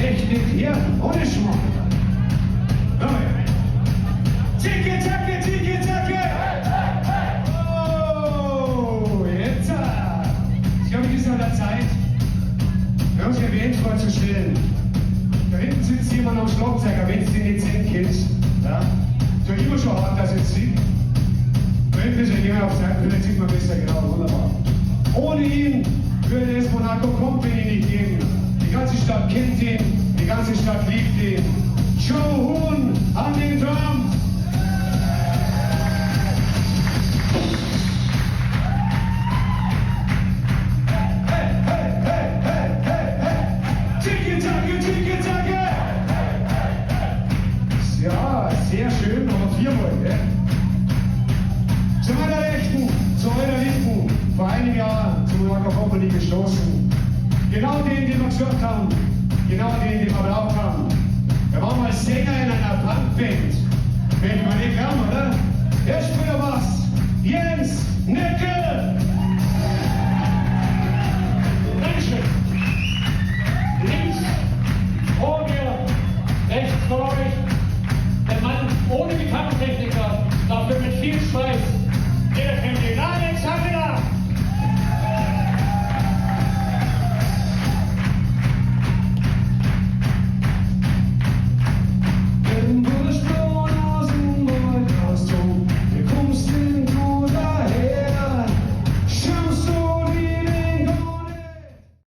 Technik hier ohne Schmuck. Neu. Ticke, tacke, ticke, tacke. Oh, jetzt. Ich glaube, es ist an der Zeit, wir uns erwähnt vorzustellen. Da hinten sitzt jemand am Schlagzeuger, wenn es den nicht sehen kennst. Ja? So immer schon hart, dass es sieht. Wenn wir sich jemand auf Seiten, vielleicht sieht man besser, genau, wunderbar. Ohne ihn würde es Monaco Company nicht geben. Die ganze Stadt kennt ihn, die ganze Stadt liebt ihn. Joe Huhn an den Drums. Hey, hey, hey, hey, hey, hey. Ticke-Tacke, Ticke-Tacke. Ja, sehr schön, aber 4 Volt, ne? Zu meiner Rechten, zu eurer Linken, vor einem Jahr zum Monaco Company gestoßen. Genau den wir gesucht haben, genau den wir braucht haben. Er war mal Sänger in einer Punkband. Wenn man nicht glauben, oder? Er spielt was. Jens Nickel! Dankeschön.